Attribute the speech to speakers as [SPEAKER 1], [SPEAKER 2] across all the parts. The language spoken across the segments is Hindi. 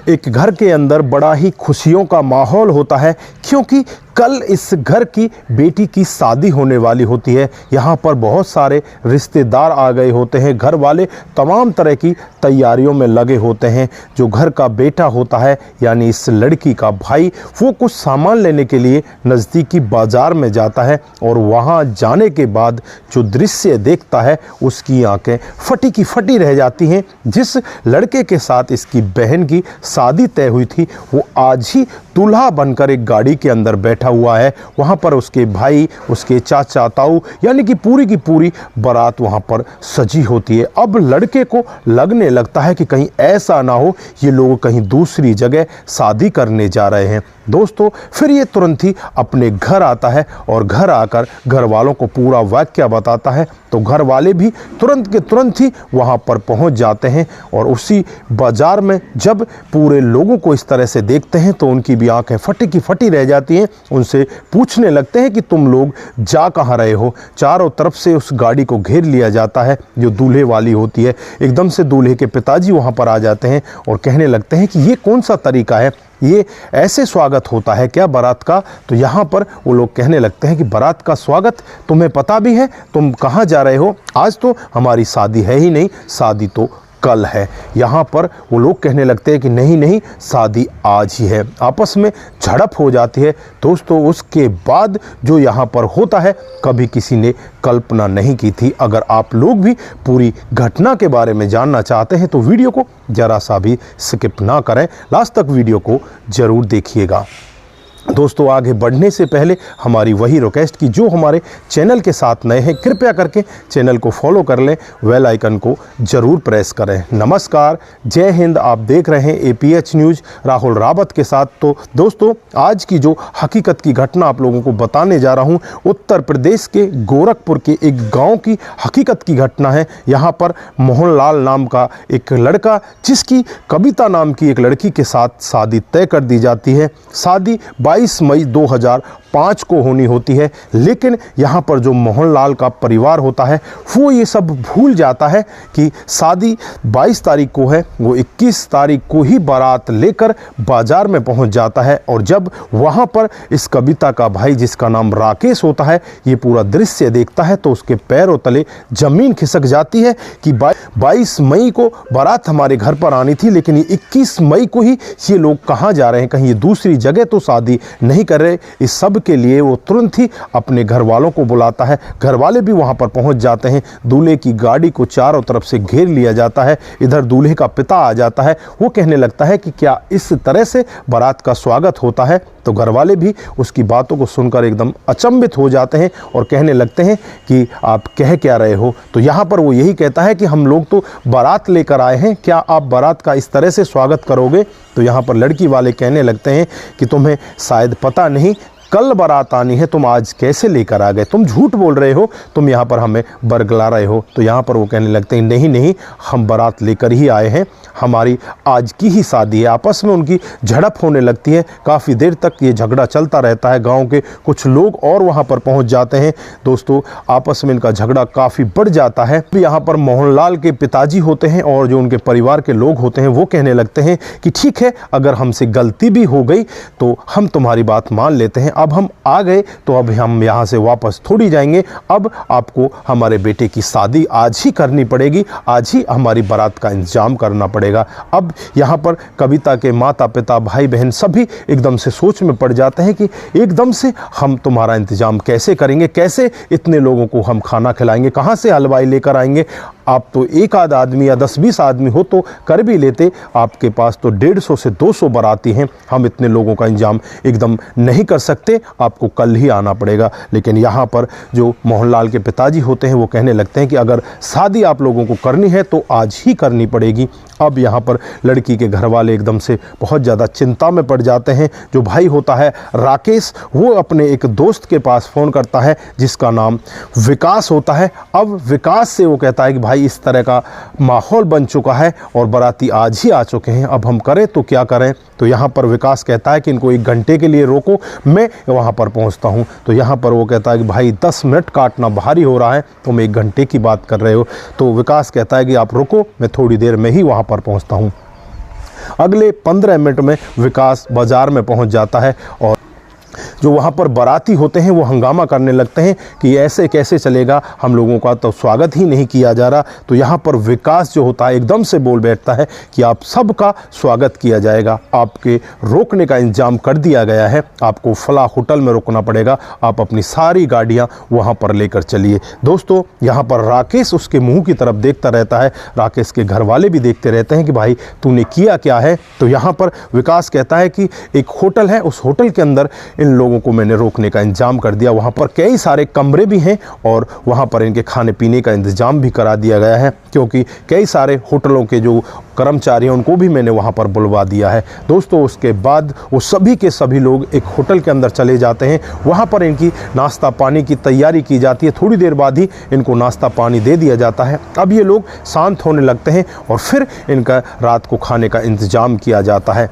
[SPEAKER 1] एक घर के अंदर बड़ा ही खुशियों का माहौल होता है, क्योंकि कल इस घर की बेटी की शादी होने वाली होती है। यहाँ पर बहुत सारे रिश्तेदार आ गए होते हैं, घर वाले तमाम तरह की तैयारियों में लगे होते हैं। जो घर का बेटा होता है यानी इस लड़की का भाई, वो कुछ सामान लेने के लिए नज़दीकी बाज़ार में जाता है और वहाँ जाने के बाद जो दृश्य देखता है उसकी आंखें फटी की फटी रह जाती हैं। जिस लड़के के साथ इसकी बहन की शादी तय हुई थी वो आज ही दूल्हा बनकर एक गाड़ी के अंदर बैठा हुआ है। वहाँ पर उसके भाई, उसके चाचा ताऊ यानी कि पूरी की पूरी बारात वहाँ पर सजी होती है। अब लड़के को लगने लगता है कि कहीं ऐसा ना हो ये लोग कहीं दूसरी जगह शादी करने जा रहे हैं। दोस्तों फिर ये तुरंत ही अपने घर आता है और घर आकर घर वालों को पूरा वाकया बताता है। तो घर वाले भी तुरंत के तुरंत ही वहाँ पर पहुँच जाते हैं और उसी बाज़ार में जब पूरे लोगों को इस तरह से देखते हैं तो उनकी भी आंखें फटी की फटी रह जाती हैं। उनसे पूछने लगते हैं कि तुम लोग जा कहाँ रहे हो। चारों तरफ से उस गाड़ी को घेर लिया जाता है जो दूल्हे वाली होती है। एकदम से दूल्हे के पिताजी वहाँ पर आ जाते हैं और कहने लगते हैं कि ये कौन सा तरीका है, ये ऐसे स्वागत होता है क्या बारात का। तो यहाँ पर वो लोग कहने लगते हैं कि बारात का स्वागत तुम्हें पता भी है, तुम कहाँ जा रहे हो, आज तो हमारी शादी है ही नहीं, शादी तो कल है। यहाँ पर वो लोग कहने लगते हैं कि नहीं नहीं, शादी आज ही है। आपस में झड़प हो जाती है। दोस्तों उसके बाद जो यहाँ पर होता है कभी किसी ने कल्पना नहीं की थी। अगर आप लोग भी पूरी घटना के बारे में जानना चाहते हैं तो वीडियो को ज़रा सा भी स्किप ना करें, लास्ट तक वीडियो को ज़रूर देखिएगा। दोस्तों आगे बढ़ने से पहले हमारी वही रिक्वेस्ट कि जो हमारे चैनल के साथ नए हैं कृपया करके चैनल को फॉलो कर लें, बेल आइकन को ज़रूर प्रेस करें। नमस्कार, जय हिंद। आप देख रहे हैं APH न्यूज़ राहुल रावत के साथ। तो दोस्तों आज की जो हकीकत की घटना आप लोगों को बताने जा रहा हूं, उत्तर प्रदेश के गोरखपुर के एक गाँव की हकीकत की घटना है। यहाँ पर मोहनलाल नाम का एक लड़का, जिसकी कविता नाम की एक लड़की के साथ शादी तय कर दी जाती है। शादी 22 मई 2005 को होनी होती है, लेकिन यहाँ पर जो मोहनलाल का परिवार होता है वो ये सब भूल जाता है कि शादी 22 तारीख को है। वो 21 तारीख को ही बारात लेकर बाजार में पहुँच जाता है और जब वहाँ पर इस कविता का भाई जिसका नाम राकेश होता है ये पूरा दृश्य देखता है तो उसके पैरों तले ज़मीन खिसक जाती है कि 22 मई को बारात हमारे घर पर आनी थी, लेकिन ये 21 मई को ही ये लोग कहाँ जा रहे हैं, कहीं ये दूसरी जगह तो शादी नहीं कर रहे। इस सब के लिए वो तुरंत ही अपने घर वालों को बुलाता है। घर वाले भी वहां पर पहुंच जाते हैं। दूल्हे की गाड़ी को चारों तरफ से घेर लिया जाता है। इधर दूल्हे का पिता आ जाता है। वो कहने लगता है कि क्या इस तरह से बारात का स्वागत होता है। तो घर वाले भी उसकी बातों को सुनकर एकदम अचंभित हो जाते हैं और कहने लगते हैं कि आप कह क्या रहे हो। तो यहाँ पर वो यही कहता है कि हम लोग तो बारात लेकर आए हैं, क्या आप बारात का इस तरह से स्वागत करोगे। तो यहाँ पर लड़की वाले कहने लगते हैं कि तुम्हें शायद पता नहीं, कल बारात आनी है, तुम आज कैसे लेकर आ गए, तुम झूठ बोल रहे हो, तुम यहाँ पर हमें बरगला रहे हो। तो यहाँ पर वो कहने लगते हैं नहीं नहीं, हम बारात लेकर ही आए हैं, हमारी आज की ही शादी है। आपस में उनकी झड़प होने लगती है। काफ़ी देर तक ये झगड़ा चलता रहता है। गांव के कुछ लोग और वहाँ पर पहुँच जाते हैं। दोस्तों आपस में इनका झगड़ा काफ़ी बढ़ जाता है। यहाँ पर मोहनलाल के पिताजी होते हैं और जो उनके परिवार के लोग होते हैं वो कहने लगते हैं कि ठीक है, अगर हमसे गलती भी हो गई तो हम तुम्हारी बात मान लेते हैं, अब हम आ गए तो अब हम यहाँ से वापस थोड़ी जाएंगे, अब आपको हमारे बेटे की शादी आज ही करनी पड़ेगी, आज ही हमारी बारात का इंतजाम करना पड़ेगा। अब यहाँ पर कविता के माता पिता भाई बहन सभी एकदम से सोच में पड़ जाते हैं कि एकदम से हम तुम्हारा इंतजाम कैसे करेंगे, कैसे इतने लोगों को हम खाना खिलाएंगे, कहाँ से हलवाई लेकर आएंगे। आप तो एक आध आदमी या 10-20 आदमी हो तो कर भी लेते, आपके पास तो 150 से 200 बाराती हैं, हम इतने लोगों का इंतजाम एकदम नहीं कर सकते, आपको कल ही आना पड़ेगा। लेकिन यहाँ पर जो मोहनलाल के पिताजी होते हैं वो कहने लगते हैं कि अगर शादी आप लोगों को करनी है तो आज ही करनी पड़ेगी। अब यहाँ पर लड़की के घर वाले एकदम से बहुत ज़्यादा चिंता में पड़ जाते हैं। जो भाई होता है राकेश, वो अपने एक दोस्त के पास फ़ोन करता है जिसका नाम विकास होता है। अब विकास से वो कहता है कि भाई इस तरह का माहौल बन चुका है और बाराती आज ही आ चुके हैं, अब हम करें तो क्या करें। तो यहाँ पर विकास कहता है कि इनको 1 घंटे के लिए रोको, मैं वहाँ पर पहुँचता हूँ। तो यहाँ पर वो कहता है कि भाई 10 मिनट काटना भारी हो रहा है, तुम 1 घंटे की बात कर रहे हो। तो विकास कहता है कि आप रुको, मैं थोड़ी देर में ही वहाँ पर पहुँचता हूँ। अगले 15 मिनट में विकास बाजार में पहुंच जाता है और जो वहाँ पर बाराती होते हैं वो हंगामा करने लगते हैं कि ऐसे कैसे चलेगा, हम लोगों का तो स्वागत ही नहीं किया जा रहा। तो यहाँ पर विकास जो होता है एकदम से बोल बैठता है कि आप सबका स्वागत किया जाएगा, आपके रोकने का इंतजाम कर दिया गया है, आपको फला होटल में रुकना पड़ेगा, आप अपनी सारी गाड़ियाँ वहाँ पर लेकर चलिए। दोस्तों यहाँ पर राकेश उसके मुँह की तरफ देखता रहता है, राकेश के घर वाले भी देखते रहते हैं कि भाई तूने किया क्या है। तो यहाँ पर विकास कहता है कि एक होटल है, उस होटल के अंदर इन लोगों को मैंने रोकने का इंतजाम कर दिया, वहाँ पर कई सारे कमरे भी हैं और वहाँ पर इनके खाने पीने का इंतजाम भी करा दिया गया है, क्योंकि कई सारे होटलों के जो कर्मचारी हैं उनको भी मैंने वहाँ पर बुलवा दिया है। दोस्तों उसके बाद वो सभी के सभी लोग एक होटल के अंदर चले जाते हैं, वहाँ पर इनकी नाश्ता पानी की तैयारी की जाती है। थोड़ी देर बाद ही इनको नाश्ता पानी दे दिया जाता है। अब ये लोग शांत होने लगते हैं और फिर इनका रात को खाने का इंतजाम किया जाता है।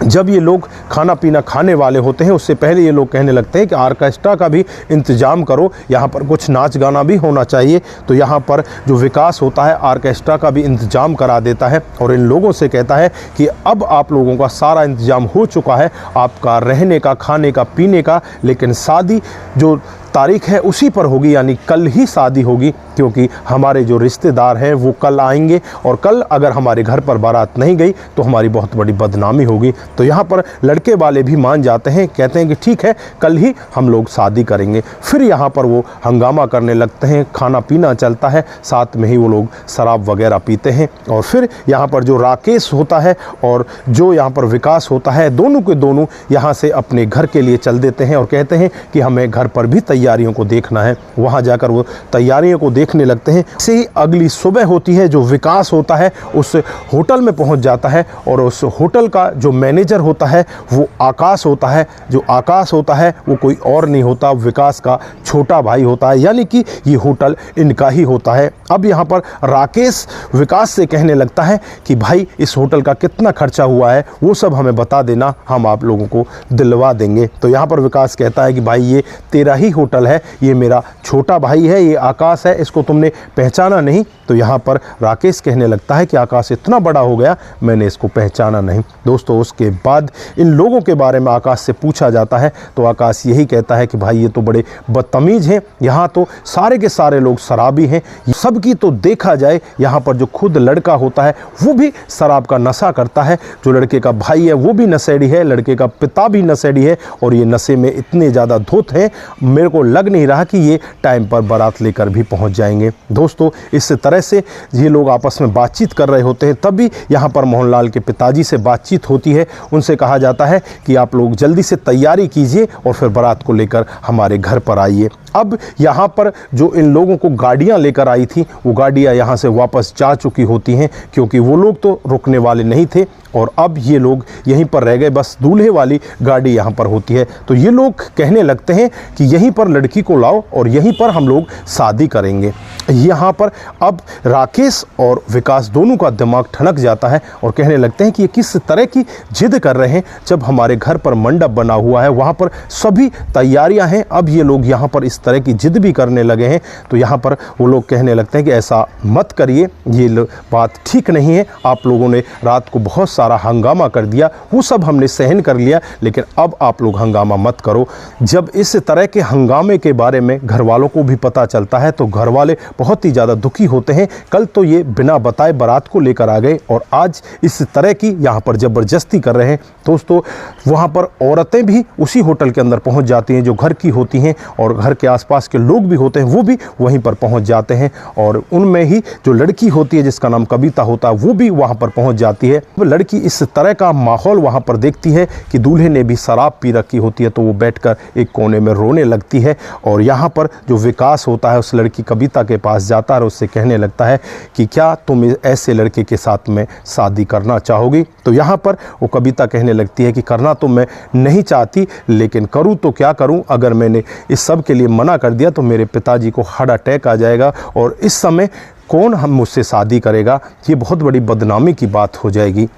[SPEAKER 1] जब ये लोग खाना पीना खाने वाले होते हैं उससे पहले ये लोग कहने लगते हैं कि ऑर्केस्ट्रा का भी इंतजाम करो, यहाँ पर कुछ नाच गाना भी होना चाहिए। तो यहाँ पर जो विकास होता है ऑर्केस्ट्रा का भी इंतजाम करा देता है और इन लोगों से कहता है कि अब आप लोगों का सारा इंतजाम हो चुका है, आपका रहने का, खाने का, पीने का, लेकिन शादी जो तारीख है उसी पर होगी, यानी कल ही शादी होगी, क्योंकि हमारे जो रिश्तेदार हैं वो कल आएंगे और कल अगर हमारे घर पर बारात नहीं गई तो हमारी बहुत बड़ी बदनामी होगी। तो यहाँ पर लड़के वाले भी मान जाते हैं, कहते हैं कि ठीक है कल ही हम लोग शादी करेंगे। फिर यहाँ पर वो हंगामा करने लगते हैं, खाना पीना चलता है, साथ में ही वो लोग शराब वगैरह पीते हैं। और फिर यहाँ पर जो राकेश होता है और जो यहाँ पर विकास होता है, दोनों के दोनों यहाँ से अपने घर के लिए चल देते हैं और कहते हैं कि हमें घर पर भी तैयारियों को देखना है। वहाँ जाकर वो तैयारियों को देखने लगते हैं। से ही अगली सुबह होती है, जो विकास होता है उस होटल में पहुँच जाता है और उस होटल का जो मैनेजर होता है वो आकाश होता है। जो आकाश होता है वो कोई और नहीं होता, विकास का छोटा भाई होता है, यानी कि ये होटल इनका ही होता है। अब यहाँ पर राकेश विकास से कहने लगता है कि भाई इस होटल का कितना खर्चा हुआ है वो सब हमें बता देना, हम आप लोगों को दिलवा देंगे। तो यहाँ पर विकास कहता है कि भाई ये तेरा ही होटल है, ये मेरा छोटा भाई है, ये आकाश है, इसको तुमने पहचाना नहीं। तो यहाँ पर राकेश कहने लगता है कि आकाश इतना बड़ा हो गया, मैंने इसको पहचाना नहीं। दोस्तों उसके बाद इन लोगों के बारे में आकाश से पूछा जाता है तो आकाश यही कहता है कि भाई ये तो बड़े बदतमीज हैं, यहाँ तो सारे के सारे लोग शराबी हैं। सबकी तो देखा जाए यहाँ पर जो खुद लड़का होता है वो भी शराब का नशा करता है, जो लड़के का भाई है वो भी नशेड़ी है, लड़के का पिता भी नशेड़ी है और ये नशे में इतने ज़्यादा धुत हैं, मेरे को लग नहीं रहा कि ये टाइम पर बारात लेकर भी पहुँच जाएंगे। दोस्तों इस तरह से ये लोग आपस में बातचीत कर रहे होते हैं, तभी यहाँ पर मोहनलाल के पिताजी से बातचीत होती है। उनसे कहा जाता है कि आप लोग जल्दी से तैयारी कीजिए और फिर बारात को लेकर हमारे घर पर आइए। अब यहाँ पर जो इन लोगों को गाड़ियाँ लेकर आई थी वो गाड़ियाँ यहाँ से वापस जा चुकी होती हैं, क्योंकि वो लोग तो रुकने वाले नहीं थे और अब ये लोग यहीं पर रह गए, बस दूल्हे वाली गाड़ी यहाँ पर होती है। तो ये लोग कहने लगते हैं कि यहीं पर लड़की को लाओ और यहीं पर हम लोग शादी करेंगे। यहाँ पर अब राकेश और विकास दोनों का दिमाग ठनक जाता है और कहने लगते हैं कि ये किस तरह की जिद कर रहे हैं, जब हमारे घर पर मंडप बना हुआ है, वहाँ पर सभी तैयारियाँ हैं, अब ये लोग यहाँ पर इस तरह की जिद भी करने लगे हैं। तो यहाँ पर वो लोग कहने लगते हैं कि ऐसा मत करिए, ये बात ठीक नहीं है, आप लोगों ने रात को बहुत सारा हंगामा कर दिया, वो सब हमने सहन कर लिया, लेकिन अब आप लोग हंगामा मत करो। जब इस तरह के हंगामे के बारे में घर वालों को भी पता चलता है तो घर वाले बहुत ही ज़्यादा दुखी होते हैं। कल तो ये बिना बताए बारात को लेकर आ गए और आज इस तरह की यहाँ पर ज़बरदस्ती कर रहे हैं। दोस्तों वहाँ पर औरतें भी उसी होटल के अंदर पहुँच जाती हैं जो घर की होती हैं और घर के आसपास के लोग भी होते हैं वो भी वहीं पर पहुँच जाते हैं और उनमें ही जो लड़की होती है जिसका नाम कविता होता है वो भी वहाँ पर पहुँच जाती है। वो लड़की इस तरह का माहौल वहाँ पर देखती है कि दूल्हे ने भी शराब पी रखी होती है तो वो बैठकर एक कोने में रोने लगती है और यहाँ पर जो विकास होता है उस लड़की कविता के पास जाता है और उससे कहने लगता है कि क्या तुम ऐसे लड़के के साथ में शादी करना चाहोगी। तो यहाँ पर वो कविता कहने लगती है कि करना तो मैं नहीं चाहती, लेकिन करूँ तो क्या करूँ, अगर मैंने इस सब के लिए मना कर दिया तो मेरे पिताजी को हार्ट अटैक आ जाएगा और इस समय कौन हम मुझसे शादी करेगा, ये बहुत बड़ी बदनामी की बात हो जाएगी।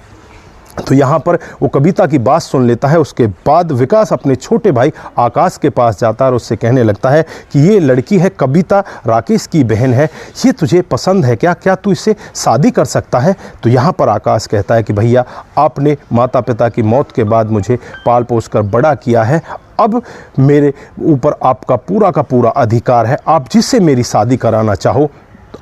[SPEAKER 1] तो यहाँ पर वो कविता की बात सुन लेता है। उसके बाद विकास अपने छोटे भाई आकाश के पास जाता है और उससे कहने लगता है कि ये लड़की है कविता, राकेश की बहन है, ये तुझे पसंद है क्या? क्या तू इससे शादी कर सकता है? तो यहाँ पर आकाश कहता है कि भैया, आपने माता पिता की मौत के बाद मुझे पाल पोस कर बड़ा किया है, अब मेरे ऊपर आपका पूरा का पूरा अधिकार है, आप जिससे मेरी शादी कराना चाहो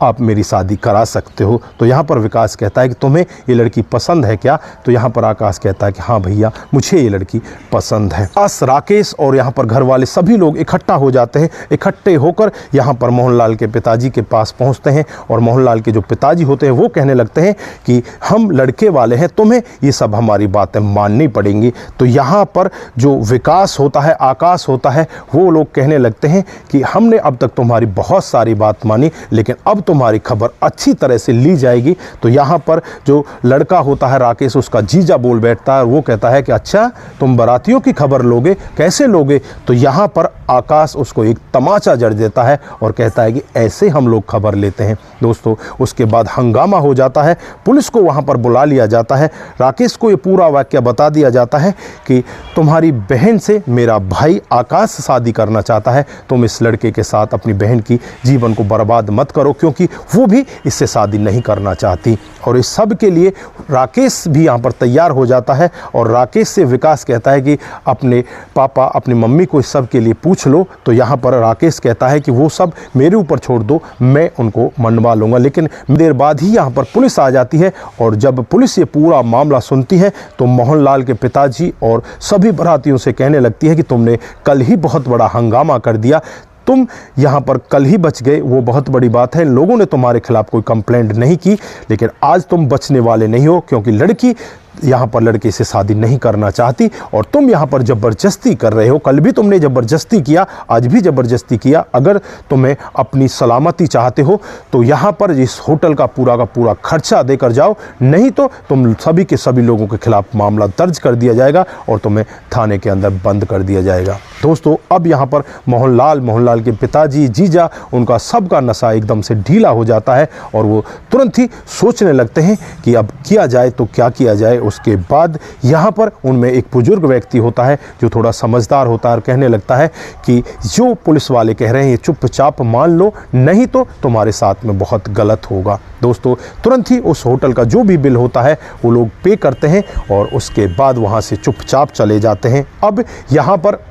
[SPEAKER 1] आप मेरी शादी करा सकते हो। तो यहाँ पर विकास कहता है कि तुम्हें ये लड़की पसंद है क्या? तो यहाँ पर आकाश कहता है कि हाँ भैया, मुझे ये लड़की पसंद है। बस राकेश और यहाँ पर घर वाले सभी लोग इकट्ठा हो जाते हैं। इकट्ठे होकर यहाँ पर मोहनलाल के पिताजी के पास पहुँचते हैं और मोहनलाल के जो पिताजी होते हैं वो कहने लगते हैं कि हम लड़के वाले हैं, तुम्हें ये सब हमारी बातें माननी पड़ेंगी। तो यहाँ पर जो विकास होता है, आकाश होता है, वो लोग कहने लगते हैं कि हमने अब तक तुम्हारी बहुत सारी बात मानी, लेकिन अब तुम्हारी खबर अच्छी तरह से ली जाएगी। तो यहाँ पर जो लड़का होता है राकेश, उसका जीजा बोल बैठता है और वो कहता है कि अच्छा, तुम बारातियों की खबर लोगे, कैसे लोगे? तो यहाँ पर आकाश उसको एक तमाचा जड़ देता है और कहता है कि ऐसे हम लोग खबर लेते हैं। दोस्तों, उसके बाद हंगामा हो जाता है, पुलिस को वहाँ पर बुला लिया जाता है। राकेश को ये पूरा वाक्य बता दिया जाता है कि तुम्हारी बहन से मेरा भाई आकाश शादी करना चाहता है, तुम इस लड़के के साथ अपनी बहन की जीवन को बर्बाद मत करो, क्योंकि वो भी इससे शादी नहीं करना चाहती। और इस सब के लिए राकेश भी यहाँ पर तैयार हो जाता है और राकेश से विकास कहता है कि अपने पापा, अपनी मम्मी को इस सब के लिए पूछ लो। तो यहाँ पर राकेश कहता है कि वो सब मेरे ऊपर छोड़ दो, मैं उनको मनवा लूँगा। लेकिन देर बाद ही यहाँ पर पुलिस आ जाती है और जब पुलिस ये पूरा मामला सुनती है तो मोहनलाल के पिताजी और सभी बारातियों से कहने लगती है कि तुमने कल ही बहुत बड़ा हंगामा कर दिया, तुम यहाँ पर कल ही बच गए, वो बहुत बड़ी बात है। लोगों ने तुम्हारे खिलाफ कोई कंप्लेंट नहीं की, लेकिन आज तुम बचने वाले नहीं हो, क्योंकि लड़की यहाँ पर लड़के से शादी नहीं करना चाहती और तुम यहाँ पर ज़बरदस्ती कर रहे हो। कल भी तुमने ज़बरदस्ती किया, आज भी ज़बरदस्ती किया। अगर तुम्हें अपनी सलामती चाहते हो तो यहाँ पर इस होटल का पूरा खर्चा देकर जाओ, नहीं तो तुम सभी के सभी लोगों के खिलाफ मामला दर्ज कर दिया जाएगा और तुम्हें थाने के अंदर बंद कर दिया जाएगा। दोस्तों, अब यहाँ पर मोहनलाल के पिताजी, जीजा, उनका सबका नशा एकदम से ढीला हो जाता है और वो तुरंत ही सोचने लगते हैं कि अब किया जाए तो क्या किया जाए। उसके बाद यहाँ पर उनमें एक बुजुर्ग व्यक्ति होता है जो थोड़ा समझदार होता है और कहने लगता है कि जो पुलिस वाले कह रहे हैं ये चुपचाप मान लो, नहीं तो तुम्हारे साथ में बहुत गलत होगा। दोस्तों, तुरंत ही उस होटल का जो भी बिल होता है वो लोग पे करते हैं और उसके बाद वहाँ से चुपचाप चले जाते हैं। अब यहाँ पर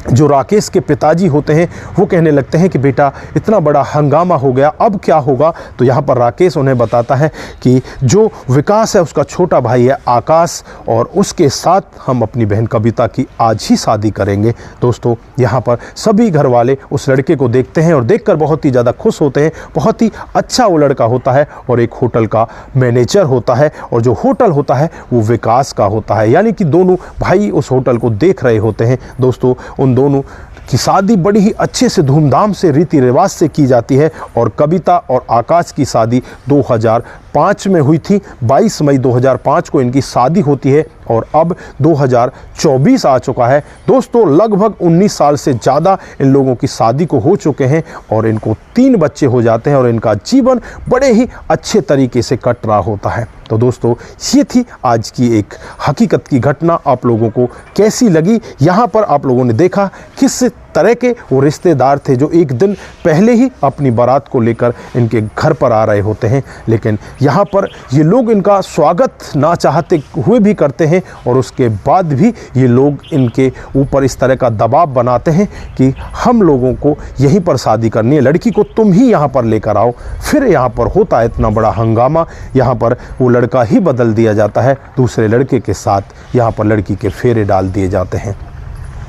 [SPEAKER 1] जो राकेश के पिताजी होते हैं वो कहने लगते हैं कि बेटा, इतना बड़ा हंगामा हो गया, अब क्या होगा? तो यहाँ पर राकेश उन्हें बताता है कि जो विकास है उसका छोटा भाई है आकाश और उसके साथ हम अपनी बहन कविता की आज ही शादी करेंगे। दोस्तों, यहाँ पर सभी घर वाले उस लड़के को देखते हैं और देखकर बहुत ही ज़्यादा खुश होते हैं। बहुत ही अच्छा वो लड़का होता है और एक होटल का मैनेजर होता है और जो होटल होता है वो विकास का होता है, यानी कि दोनों भाई उस होटल को देख रहे होते हैं। दोस्तों, उन दोनों की शादी बड़ी ही अच्छे से धूमधाम से रीति रिवाज से की जाती है और कविता और आकाश की शादी 2005 में हुई थी। 22 मई 2005 को इनकी शादी होती है और अब 2024 आ चुका है। दोस्तों, लगभग 19 साल से ज़्यादा इन लोगों की शादी को हो चुके हैं और इनको 3 बच्चे हो जाते हैं और इनका जीवन बड़े ही अच्छे तरीके से कट रहा होता है। तो दोस्तों, ये थी आज की एक हकीकत की घटना। आप लोगों को कैसी लगी? यहाँ पर आप लोगों ने देखा किस तरह के वो रिश्तेदार थे जो एक दिन पहले ही अपनी बारात को लेकर इनके घर पर आ रहे होते हैं, लेकिन यहाँ पर ये लोग इनका स्वागत ना चाहते हुए भी करते हैं और उसके बाद भी ये लोग इनके ऊपर इस तरह का दबाव बनाते हैं कि हम लोगों को यहीं पर शादी करनी है, लड़की को तुम ही यहाँ पर लेकर आओ। फिर यहाँ पर होता है इतना बड़ा हंगामा, यहाँ पर वो लड़का ही बदल दिया जाता है, दूसरे लड़के के साथ यहाँ पर लड़की के फेरे डाल दिए जाते हैं।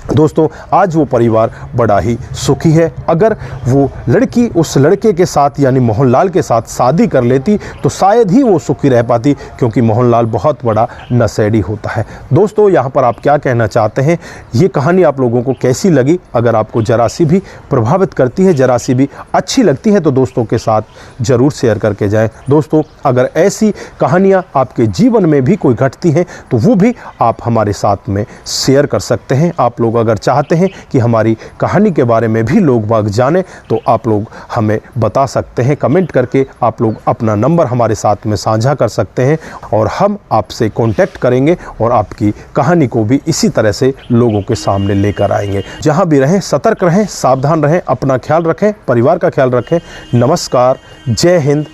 [SPEAKER 1] दोस्तों, आज वो परिवार बड़ा ही सुखी है। अगर वो लड़की उस लड़के के साथ यानी मोहनलाल के साथ शादी कर लेती तो शायद ही वो सुखी रह पाती, क्योंकि मोहनलाल बहुत बड़ा नशेड़ी होता है। दोस्तों, यहाँ पर आप क्या कहना चाहते हैं? ये कहानी आप लोगों को कैसी लगी? अगर आपको जरा सी भी प्रभावित करती है, जरा सी भी अच्छी लगती है तो दोस्तों के साथ ज़रूर शेयर करके जाएं। दोस्तों, अगर ऐसी कहानियाँ आपके जीवन में भी कोई घटती हैं तो वो भी आप हमारे साथ में शेयर कर सकते हैं। आप लोग अगर चाहते हैं कि हमारी कहानी के बारे में भी लोग बाग जाने तो आप लोग हमें बता सकते हैं। कमेंट करके आप लोग अपना नंबर हमारे साथ में साझा कर सकते हैं और हम आपसे कांटेक्ट करेंगे और आपकी कहानी को भी इसी तरह से लोगों के सामने लेकर आएंगे। जहां भी रहें सतर्क रहें, सावधान रहें, अपना ख्याल रखें, परिवार का ख्याल रखें। नमस्कार, जय हिंद,